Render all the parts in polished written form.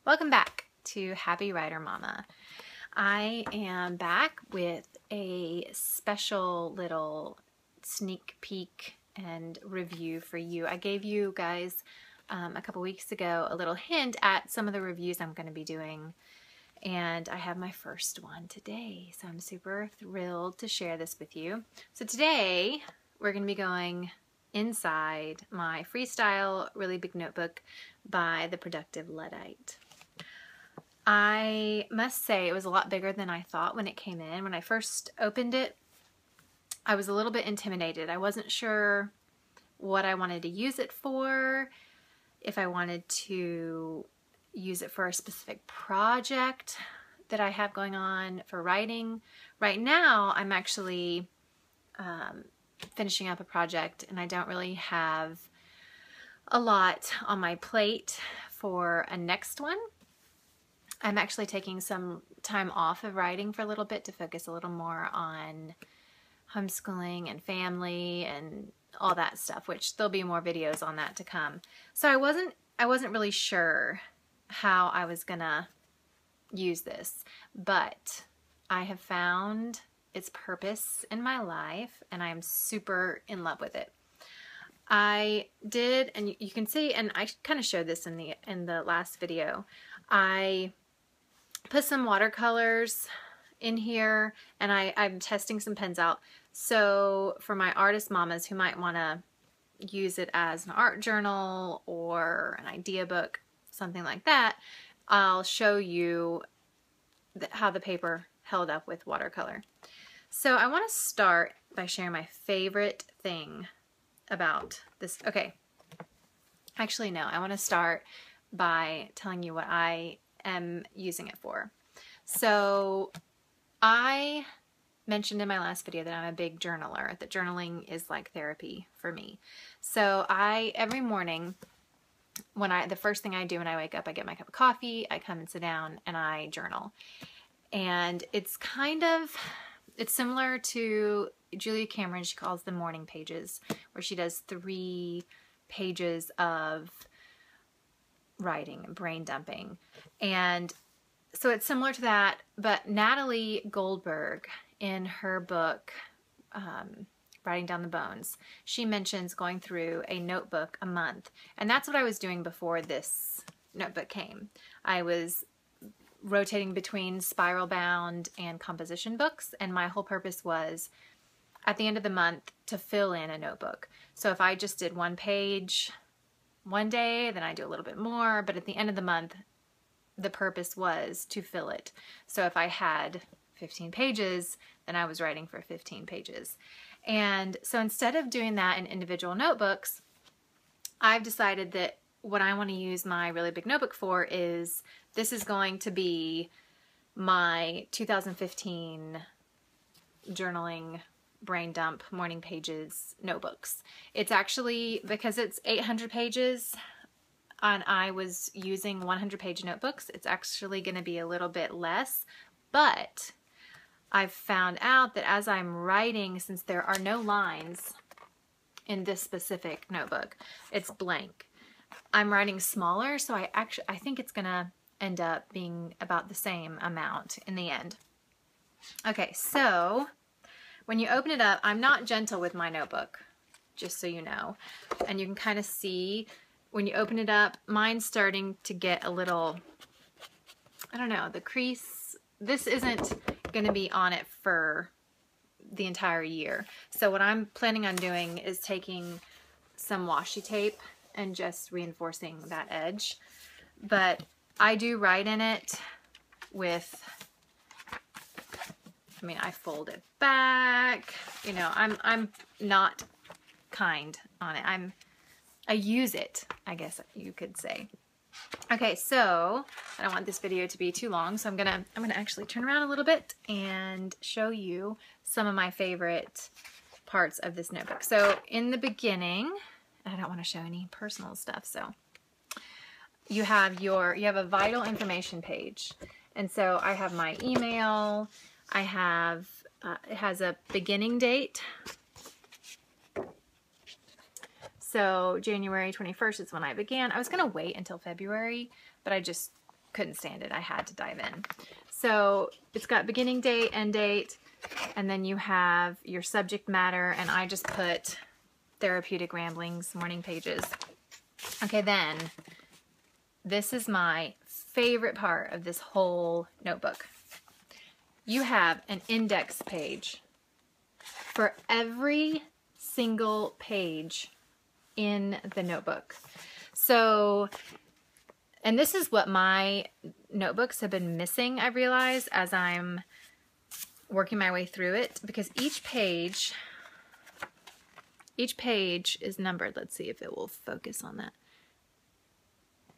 Welcome back to Happy Writer Mama. I am back with a special little sneak peek and review for you. I gave you guys a couple weeks ago a little hint at some of the reviews I'm going to be doing, and I have my first one today, so I'm super thrilled to share this with you. So today we're going to be going inside my freestyle really big notebook by the Productive Luddite. I must say it was a lot bigger than I thought when it came in. When I first opened it, I was a little bit intimidated. I wasn't sure what I wanted to use it for, if I wanted to use it for a specific project that I have going on for writing. Right now, I'm actually finishing up a project and I don't really have a lot on my plate for a next one. I'm actually taking some time off of writing for a little bit to focus a little more on homeschooling and family and all that stuff, which there'll be more videos on that to come. So I wasn't really sure how I was gonna use this, but I have found its purpose in my life and I'm super in love with it. I did, and you can see, and I kind of showed this in the last video, I put some watercolors in here and I'm testing some pens out. So for my artist mamas who might want to use it as an art journal or an idea book, something like that, I'll show you how the paper held up with watercolor. So I want to start by sharing my favorite thing about this. Okay, actually no, I want to start by telling you what I am using it for. So I mentioned in my last video that I'm a big journaler, that journaling is like therapy for me. So every morning the first thing I do when I wake up, I get my cup of coffee, I come and sit down and I journal. And it's similar to Julia Cameron. She calls them morning pages, where she does 3 pages of writing and brain dumping. And so it's similar to that, but Natalie Goldberg in her book, Writing Down the Bones, she mentions going through a notebook a month. And that's what I was doing before this notebook came. I was rotating between spiral bound and composition books, and my whole purpose was at the end of the month to fill in a notebook. So if I just did 1 page one day, then I do a little bit more, but at the end of the month, the purpose was to fill it. So if I had 15 pages, then I was writing for 15 pages. And so instead of doing that in individual notebooks, I've decided that what I want to use my really big notebook for is, this is going to be my 2015 journaling brain dump morning pages notebooks. It's actually, because it's 800 pages and I was using 100-page notebooks, it's actually going to be a little bit less, but I've found out that as I'm writing, since there are no lines in this specific notebook, it's blank, I'm writing smaller, so I think it's going to end up being about the same amount in the end. Okay, so when you open it up, I'm not gentle with my notebook, just so you know. And you can kind of see when you open it up, mine's starting to get a little, I don't know, the crease. This isn't going to be on it for the entire year. So what I'm planning on doing is taking some washi tape and just reinforcing that edge. But I do write in it with, I mean, I fold it back, you know, I'm not kind on it. I use it, I guess you could say. Okay, so I don't want this video to be too long, so I'm gonna actually turn around a little bit and show you some of my favorite parts of this notebook. So in the beginning, I don't want to show any personal stuff, so you have a vital information page. And so I have my email, I have, it has a beginning date. So January 21st is when I began. I was going to wait until February, but I just couldn't stand it. I had to dive in. So it's got beginning date, end date, and then you have your subject matter, and I just put therapeutic ramblings, morning pages. Okay, then this is my favorite part of this whole notebook. You have an index page for every single page in the notebook. So, and this is what my notebooks have been missing, I realize, as I'm working my way through it, because each page is numbered. Let's see if it will focus on that.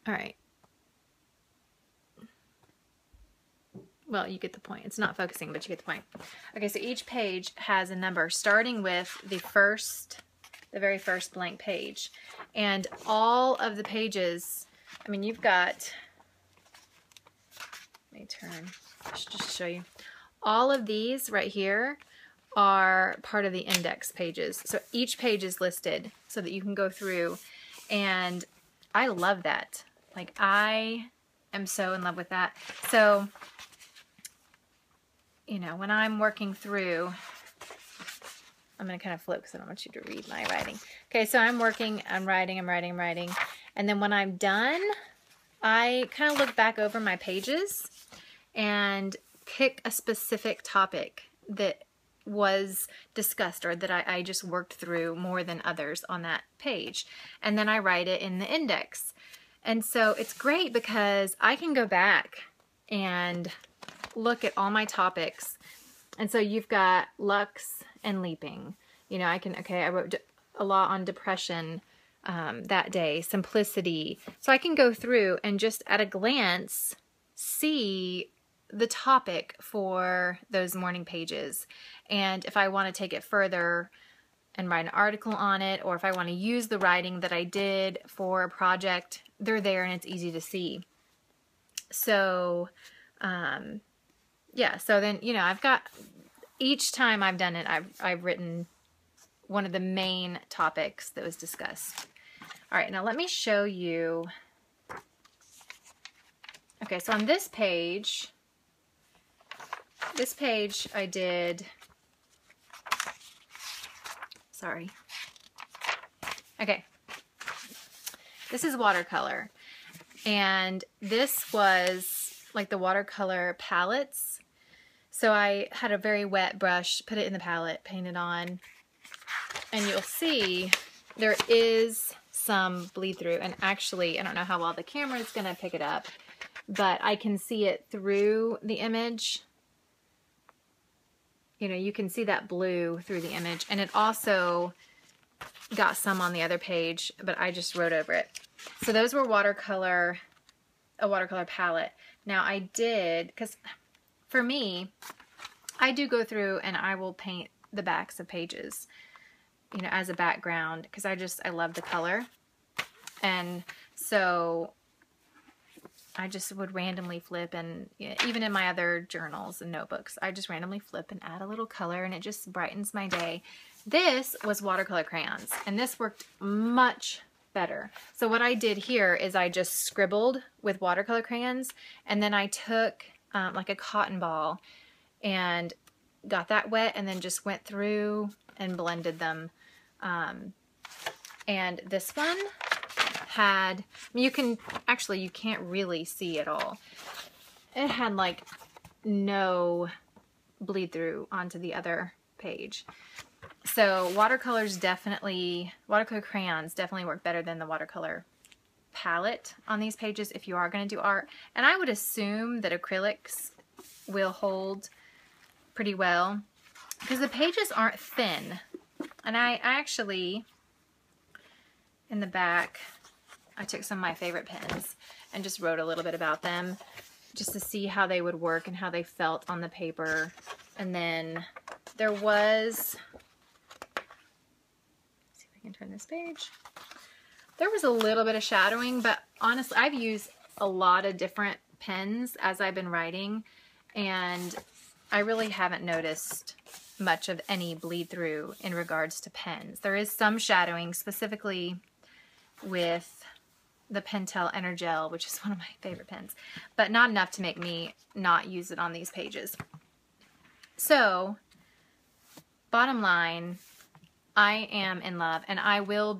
All right. Well, you get the point. It's not focusing, but you get the point. Okay, so each page has a number, starting with the very first blank page. And all of the pages, I mean, you've got, let me turn, just to show you. All of these right here are part of the index pages. So each page is listed so that you can go through, and I love that. Like, I am so in love with that. So, you know, when I'm working through, I'm going to kind of flip because I don't want you to read my writing. Okay, so I'm writing. And then when I'm done, I kind of look back over my pages and pick a specific topic that was discussed or that I just worked through more than others on that page. And then I write it in the index. And so it's great because I can go back and look at all my topics. And so you've got Lux and leaping. You know, I wrote a lot on depression that day, simplicity. So I can go through and just at a glance see the topic for those morning pages. And if I want to take it further and write an article on it, or if I want to use the writing that I did for a project, they're there and it's easy to see. So, yeah, so then, you know, I've got, each time I've done it, I've written one of the main topics that was discussed. All right, now let me show you. Okay, so on this page I did, sorry. Okay, this is watercolor. And this was like the watercolor palettes. So I had a very wet brush, put it in the palette, paint it on, and you'll see there is some bleed through. And actually, I don't know how well the camera is going to pick it up, but I can see it through the image. You know, you can see that blue through the image, and it also got some on the other page, but I just wrote over it. So those were a watercolor palette. Now I did, because for me, I do go through and I will paint the backs of pages, you know, as a background, because I love the color. And so I just would randomly flip, and you know, even in my other journals and notebooks, I just randomly flip and add a little color, and it just brightens my day. This was watercolor crayons, and this worked much better. So what I did here is I just scribbled with watercolor crayons, and then I took like a cotton ball and got that wet, and then just went through and blended them. And this one had, I mean, you can't really see it all. It had like no bleed through onto the other page. So watercolor crayons definitely work better than the watercolor palette on these pages if you are going to do art. And I would assume that acrylics will hold pretty well because the pages aren't thin. And I actually, in the back, I took some of my favorite pens and just wrote a little bit about them just to see how they would work and how they felt on the paper. And then there was, let's see if I can turn this page. There was a little bit of shadowing, but honestly, I've used a lot of different pens as I've been writing, and I really haven't noticed much of any bleed through in regards to pens. There is some shadowing, specifically with the Pentel Energel, which is one of my favorite pens, but not enough to make me not use it on these pages. So, bottom line, I am in love, and I will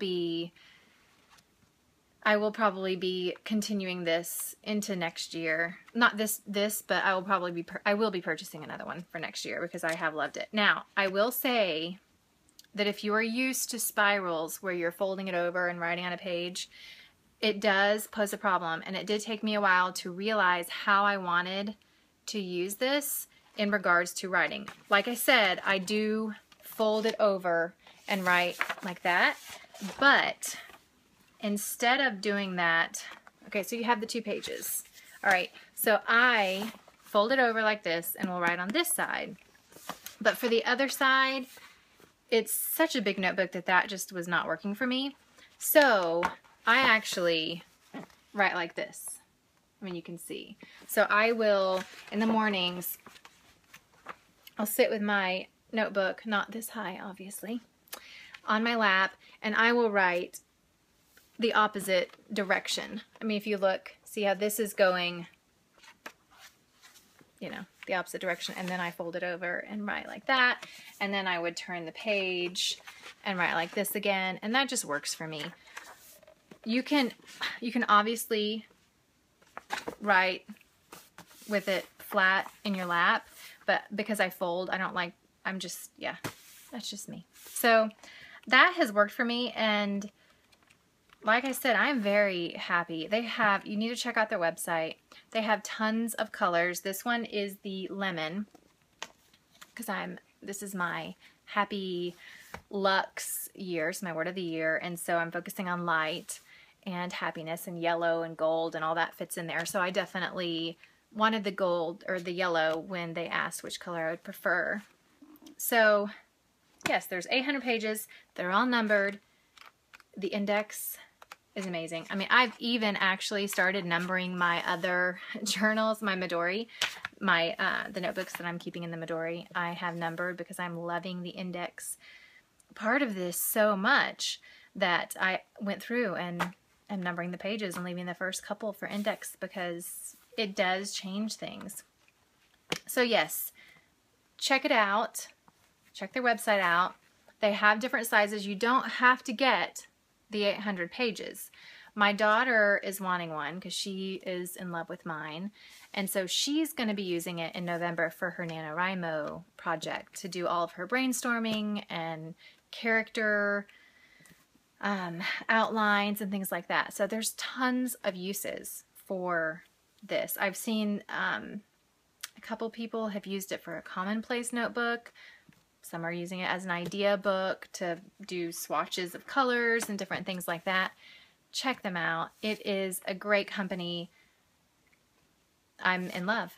probably be continuing this into next year. Not this, but I will be purchasing another one for next year because I have loved it. Now, I will say that if you are used to spirals where you're folding it over and writing on a page, it does pose a problem, and it did take me a while to realize how I wanted to use this in regards to writing. Like I said, I do fold it over and write like that, but instead of doing that, okay, so you have the 2 pages. All right, so I fold it over like this and we'll write on this side. But for the other side, it's such a big notebook that just was not working for me. So I actually write like this. I mean, you can see. So I will, in the mornings, I'll sit with my notebook, not this high, obviously, on my lap, and I will write the opposite direction. I mean, if you look, see how this is going, you know, the opposite direction, and then I fold it over and write like that, and then I would turn the page and write like this again, and that just works for me. You can obviously write with it flat in your lap, but because I fold, yeah, that's just me. So that has worked for me, and like I said, I'm very happy. You need to check out their website. They have tons of colors. This one is the lemon, because this is my happy Lux year, it's my word of the year, and so I'm focusing on light and happiness, and yellow and gold and all that fits in there. So I definitely wanted the gold or the yellow when they asked which color I would prefer. So yes, there's 800 pages. They're all numbered. The index is amazing. I mean, I've even actually started numbering my other journals, my Midori, the notebooks that I'm keeping in the Midori. I have numbered because I'm loving the index part of this so much that I went through and am numbering the pages and leaving the first couple for index because it does change things. So yes, check it out. Check their website out. They have different sizes. You don't have to get the 800 pages. My daughter is wanting one because she is in love with mine, and so she's going to be using it in November for her NaNoWriMo project to do all of her brainstorming and character outlines and things like that. So there's tons of uses for this. I've seen a couple people have used it for a commonplace notebook. Some are using it as an idea book to do swatches of colors and different things like that. Check them out. It is a great company. I'm in love.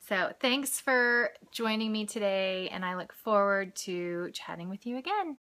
So thanks for joining me today, and I look forward to chatting with you again.